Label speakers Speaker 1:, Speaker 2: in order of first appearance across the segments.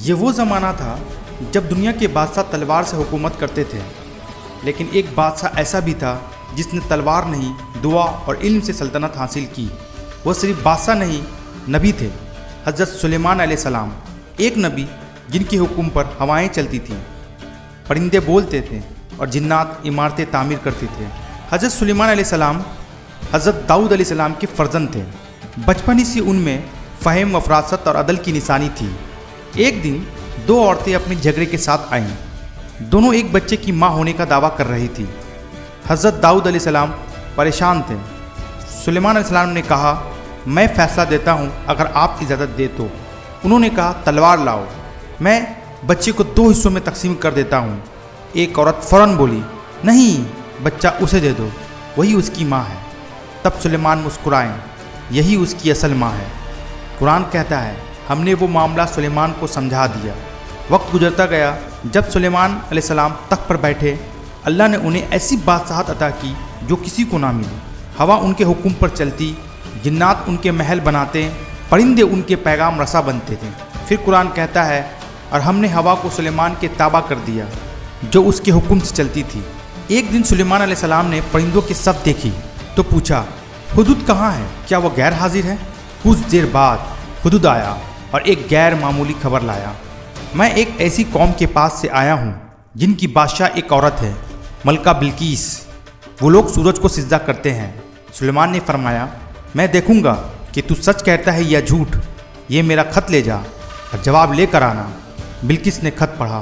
Speaker 1: یہ وہ زمانہ تھا جب دنیا کے بادشاہ تلوار سے حکومت کرتے تھے، لیکن ایک بادشاہ ایسا بھی تھا جس نے تلوار نہیں دعا اور علم سے سلطنت حاصل کی۔ وہ صرف بادشاہ نہیں، نبی تھے، حضرت سلیمان علیہ السلام، ایک نبی جن کے حکم پر ہوائیں چلتی تھیں، پرندے بولتے تھے اور جنات عمارتیں تعمیر کرتے تھے۔ حضرت سلیمان علیہ السلام حضرت داؤد علیہ السلام کے فرزند تھے۔ بچپن ہی سے ان میں فہم و فراست اور عدل کی نشانی تھی۔ ایک دن دو عورتیں اپنے جھگڑے کے ساتھ آئیں۔ دونوں ایک بچے کی ماں ہونے کا دعویٰ کر رہی تھی۔ حضرت داؤد علیہ السلام پریشان تھے۔ سلیمان علیہ السلام نے کہا، میں فیصلہ دیتا ہوں اگر آپ اجازت دے تو۔ انہوں نے کہا، تلوار لاؤ، میں بچے کو دو حصوں میں تقسیم کر دیتا ہوں۔ ایک عورت فوراً بولی، نہیں، بچہ اسے دے دو، وہی اس کی ماں ہے۔ تب سلیمان مسکرائیں، یہی اس کی اصل ماں ہے۔ قرآن کہتا ہے، ہم نے وہ معاملہ سلیمان کو سمجھا دیا۔ وقت گزرتا گیا۔ جب سلیمان علیہ السلام تخت پر بیٹھے، اللہ نے انہیں ایسی بادشاہت عطا کی جو کسی کو نہ ملی۔ ہوا ان کے حکم پر چلتی، جنات ان کے محل بناتے، پرندے ان کے پیغام رساں بنتے تھے۔ پھر قرآن کہتا ہے، اور ہم نے ہوا کو سلیمان کے تابع کر دیا جو اس کے حکم سے چلتی تھی۔ ایک دن سلیمان علیہ السلام نے پرندوں کی صف دیکھی تو پوچھا، ہدہد کہاں ہے؟ کیا وہ غیر حاضر ہے؟ کچھ دیر بعد ہدہد آیا اور ایک غیر معمولی خبر لایا۔ میں ایک ایسی قوم کے پاس سے آیا ہوں جن کی بادشاہ ایک عورت ہے، ملکہ بلقیس۔ وہ لوگ سورج کو سجدہ کرتے ہیں۔ سلیمان نے فرمایا، میں دیکھوں گا کہ تو سچ کہتا ہے یا جھوٹ۔ یہ میرا خط لے جا اور جواب لے کر آنا۔ بلقیس نے خط پڑھا،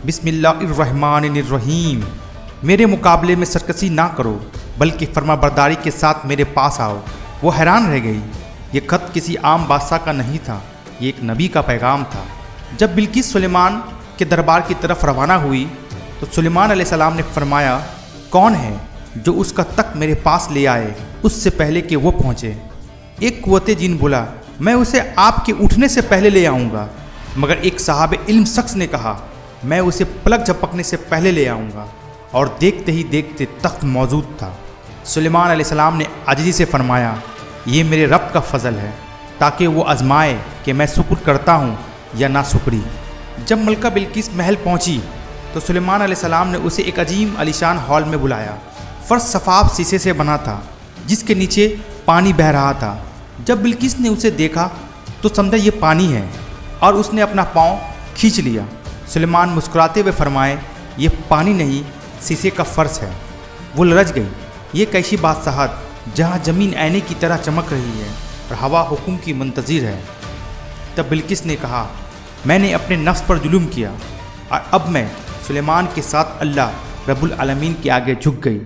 Speaker 1: بسم اللہ الرحمن الرحیم، میرے مقابلے میں سرکشی نہ کرو بلکہ فرما برداری کے ساتھ میرے پاس آؤ۔ وہ حیران رہ گئی۔ یہ خط کسی عام بادشاہ کا نہیں تھا، یہ ایک نبی کا پیغام تھا۔ جب بلقیس سلیمان کے دربار کی طرف روانہ ہوئی تو سلیمان علیہ السلام نے فرمایا، کون ہے جو اس کا تخت میرے پاس لے آئے اس سے پہلے کہ وہ پہنچے؟ ایک قوت جن بولا، میں اسے آپ کے اٹھنے سے پہلے لے آؤں گا۔ مگر ایک صاحب علم شخص نے کہا، میں اسے پلک جھپکنے سے پہلے لے آؤں گا۔ اور دیکھتے ہی دیکھتے تخت موجود تھا۔ سلیمان علیہ السلام نے عاجزی سے فرمایا، یہ میرے رب کا فضل ہے تاکہ وہ آزمائے کہ میں شکر کرتا ہوں یا نا شکری۔ جب ملکہ بلقیس محل پہنچی تو سلیمان علیہ السلام نے اسے ایک عظیم عالیشان ہال میں بلایا۔ فرش شفاف شیشے سے بنا تھا جس کے نیچے پانی بہہ رہا تھا۔ جب بلقیس نے اسے دیکھا تو سمجھا یہ پانی ہے اور اس نے اپنا پاؤں کھینچ لیا۔ سلیمان مسکراتے ہوئے فرمائے، یہ پانی نہیں، شیشے کا فرش ہے۔ وہ لرز گئی۔ یہ کیسی بادشاہت جہاں زمین آئینے کی طرح چمک رہی ہے اور ہوا حکم کی منتظر ہے۔ تب بلقیس نے کہا، میں نے اپنے نفس پر ظلم کیا اور اب میں سلیمان کے ساتھ اللہ رب العالمین کے آگے جھک گئی۔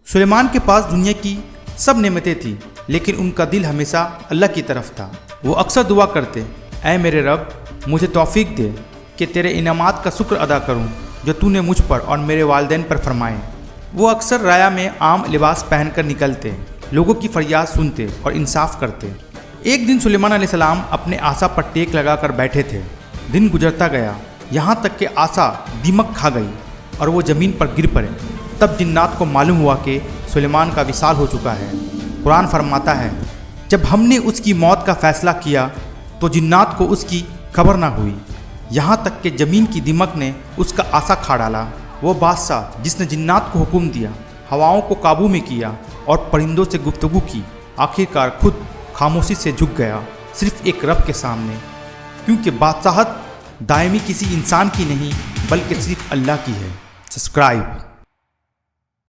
Speaker 1: سلیمان کے پاس دنیا کی سب نعمتیں تھیں، لیکن ان کا دل ہمیشہ اللہ کی طرف تھا۔ وہ اکثر دعا کرتے، اے میرے رب، مجھے توفیق دے کہ تیرے انعامات کا شکر ادا کروں جو تو نے مجھ پر اور میرے والدین پر فرمائے۔ وہ اکثر رایا میں عام لباس پہن کر نکلتے، لوگوں کی فریاد سنتے اور انصاف کرتے۔ ایک دن سلیمان علیہ السلام اپنے عصا پر ٹیک لگا کر بیٹھے تھے۔ دن گزرتا گیا، یہاں تک کہ عصا دیمک کھا گئی اور وہ زمین پر گر پڑے۔ تب جنات کو معلوم ہوا کہ سلیمان کا وصال ہو چکا ہے۔ قرآن فرماتا ہے، جب ہم نے اس کی موت کا فیصلہ کیا تو جنات کو اس کی خبر نہ ہوئی، یہاں تک کہ زمین کی دیمک نے اس کا عصا کھا ڈالا۔ وہ بادشاہ جس نے جنات کو حکم دیا، ہواؤں کو قابو میں کیا اور پرندوں سے گفتگو کی، آخرکار خود خاموشی سے جھک گیا صرف ایک رب کے سامنے، کیونکہ بادشاہت دائمی کسی انسان کی نہیں بلکہ صرف اللہ کی ہے۔ سبسکرائب